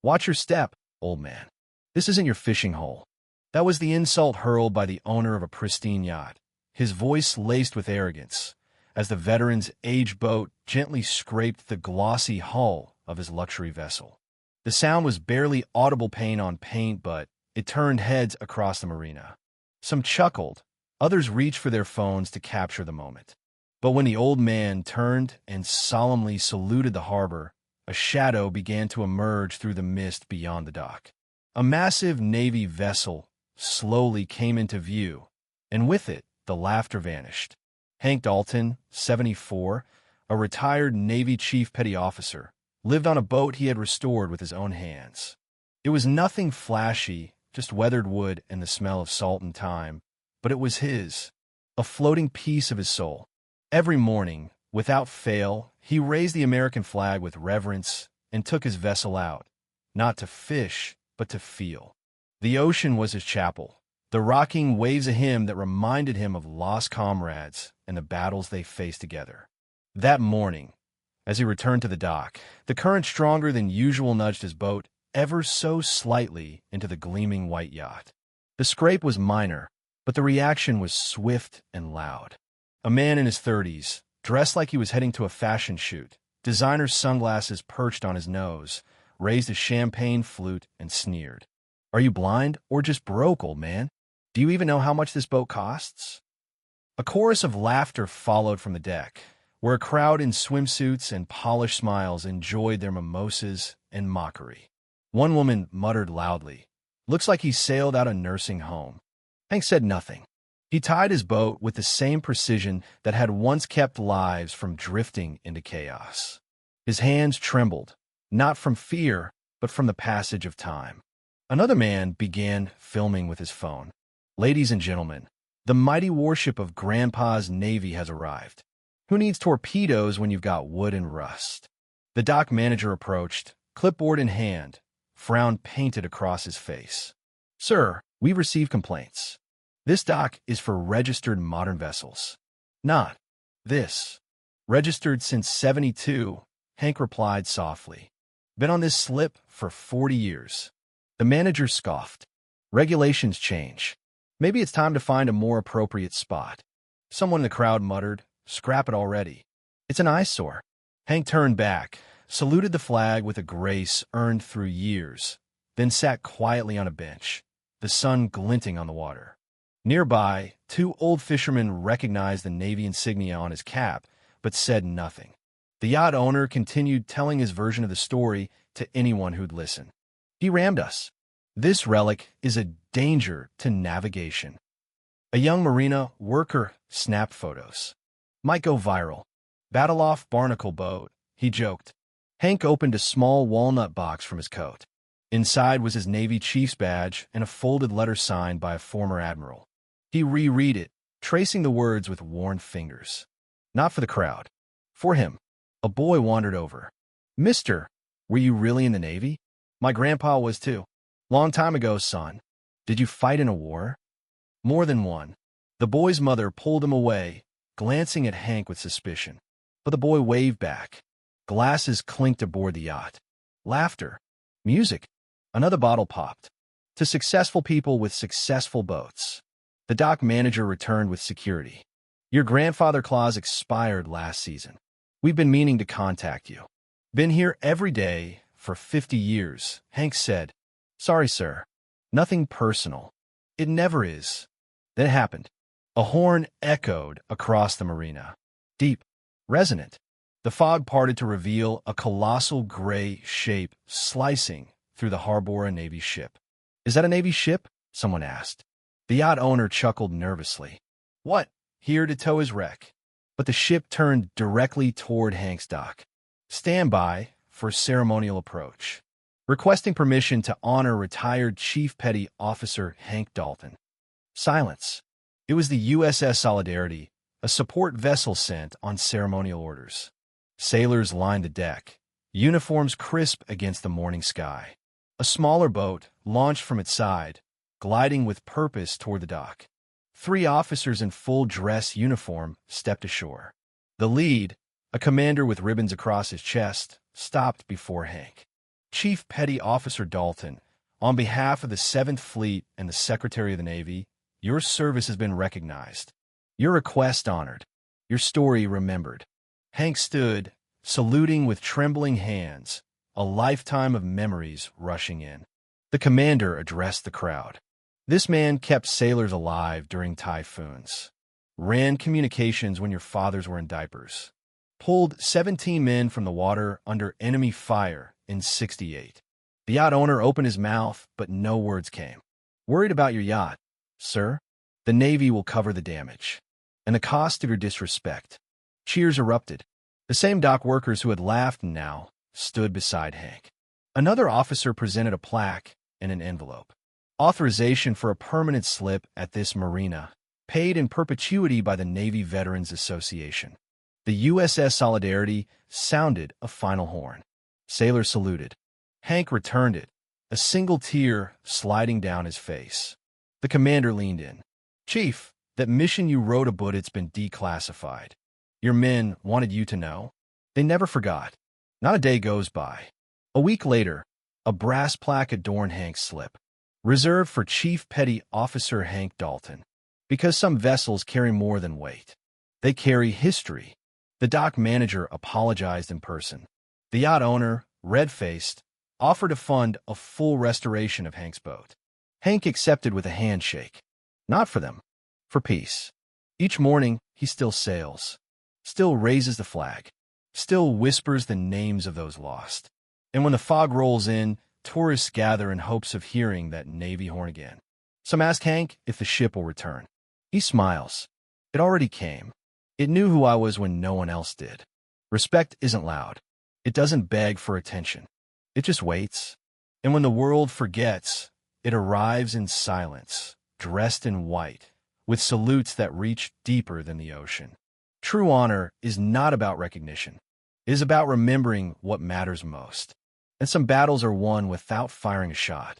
Watch your step, old man. This isn't your fishing hole. That was the insult hurled by the owner of a pristine yacht, his voice laced with arrogance, as the veteran's aged boat gently scraped the glossy hull of his luxury vessel. The sound was barely audible paint on paint, but it turned heads across the marina. Some chuckled, others reached for their phones to capture the moment. But when the old man turned and solemnly saluted the harbor, a shadow began to emerge through the mist beyond the dock. A massive Navy vessel slowly came into view, and with it, the laughter vanished. Hank Dalton, 74, a retired Navy chief petty officer, lived on a boat he had restored with his own hands. It was nothing flashy, just weathered wood and the smell of salt and thyme, but it was his, a floating piece of his soul. Every morning, without fail, he raised the American flag with reverence and took his vessel out, not to fish, but to feel. The ocean was his chapel, the rocking waves a hymn that reminded him of lost comrades and the battles they faced together. That morning, as he returned to the dock, the current stronger than usual nudged his boat ever so slightly into the gleaming white yacht. The scrape was minor, but the reaction was swift and loud. A man in his 30s, dressed like he was heading to a fashion shoot, designer sunglasses perched on his nose, raised a champagne flute and sneered. "Are you blind or just broke, old man? Do you even know how much this boat costs?" A chorus of laughter followed from the deck, where a crowd in swimsuits and polished smiles enjoyed their mimosas and mockery. One woman muttered loudly, "Looks like he sailed out a nursing home." Hank said nothing. He tied his boat with the same precision that had once kept lives from drifting into chaos. His hands trembled, not from fear, but from the passage of time. Another man began filming with his phone. "Ladies and gentlemen, the mighty warship of Grandpa's Navy has arrived. Who needs torpedoes when you've got wood and rust?" The dock manager approached, clipboard in hand, frown painted across his face. "Sir, we've received complaints. This dock is for registered modern vessels. Not this. Registered since '72, Hank replied softly. Been on this slip for 40 years. The manager scoffed. Regulations change. Maybe it's time to find a more appropriate spot. Someone in the crowd muttered, "Scrap it already. It's an eyesore." Hank turned back, saluted the flag with a grace earned through years, then sat quietly on a bench, the sun glinting on the water. Nearby, two old fishermen recognized the Navy insignia on his cap, but said nothing. The yacht owner continued telling his version of the story to anyone who'd listen. "He rammed us. This relic is a danger to navigation." A young marina worker snapped photos. "Might go viral. Battle off barnacle boat," he joked. Hank opened a small walnut box from his coat. Inside was his Navy chief's badge and a folded letter signed by a former admiral. He reread it, tracing the words with worn fingers. Not for the crowd. For him. A boy wandered over. "Mister, were you really in the Navy?" "My grandpa was too. Long time ago, son." "Did you fight in a war?" "More than one." The boy's mother pulled him away, glancing at Hank with suspicion. But the boy waved back. Glasses clinked aboard the yacht. Laughter. Music. Another bottle popped. To successful people with successful boats. The dock manager returned with security. "Your grandfather clause expired last season. We've been meaning to contact you." "Been here every day for 50 years, Hank said. "Sorry, sir. Nothing personal." "It never is." Then it happened. A horn echoed across the marina. Deep, resonant. The fog parted to reveal a colossal gray shape slicing through the Harbor Navy ship. "Is that a Navy ship?" someone asked. The yacht owner chuckled nervously. "What? Here to tow his wreck." But the ship turned directly toward Hank's dock. "Stand by for ceremonial approach. Requesting permission to honor retired Chief Petty Officer Hank Dalton." Silence. It was the USS Solidarity, a support vessel sent on ceremonial orders. Sailors lined the deck, uniforms crisp against the morning sky. A smaller boat launched from its side, gliding with purpose toward the dock. 3 officers in full dress uniform stepped ashore. The lead, a commander with ribbons across his chest, stopped before Hank. Chief Petty Officer Dalton, on behalf of the 7th Fleet and the Secretary of the Navy, your service has been recognized. Your request honored. Your story remembered. Hank stood, saluting with trembling hands, a lifetime of memories rushing in. The commander addressed the crowd. This man kept sailors alive during typhoons, ran communications when your fathers were in diapers, pulled 17 men from the water under enemy fire in '68. The yacht owner opened his mouth, but no words came. Worried about your yacht, sir? The Navy will cover the damage and the cost of your disrespect. Cheers erupted. The same dock workers who had laughed now stood beside Hank. Another officer presented a plaque and an envelope. Authorization for a permanent slip at this marina, paid in perpetuity by the Navy Veterans Association. The USS Solidarity sounded a final horn. Sailors saluted. Hank returned it, a single tear sliding down his face. The commander leaned in. Chief, that mission you wrote about it's been declassified. Your men wanted you to know. They never forgot. Not a day goes by. A week later, a brass plaque adorned Hank's slip, reserved for Chief Petty Officer Hank Dalton. Because some vessels carry more than weight. They carry history. The dock manager apologized in person. The yacht owner, red-faced, offered to fund a full restoration of Hank's boat. Hank accepted with a handshake. Not for them, for peace. Each morning, he still sails, still raises the flag, still whispers the names of those lost. And when the fog rolls in, tourists gather in hopes of hearing that Navy horn again. Some ask Hank if the ship will return. He smiles. It already came. It knew who I was when no one else did. Respect isn't loud. It doesn't beg for attention. It just waits. And when the world forgets, it arrives in silence, dressed in white, with salutes that reach deeper than the ocean. True honor is not about recognition. It is about remembering what matters most. And some battles are won without firing a shot.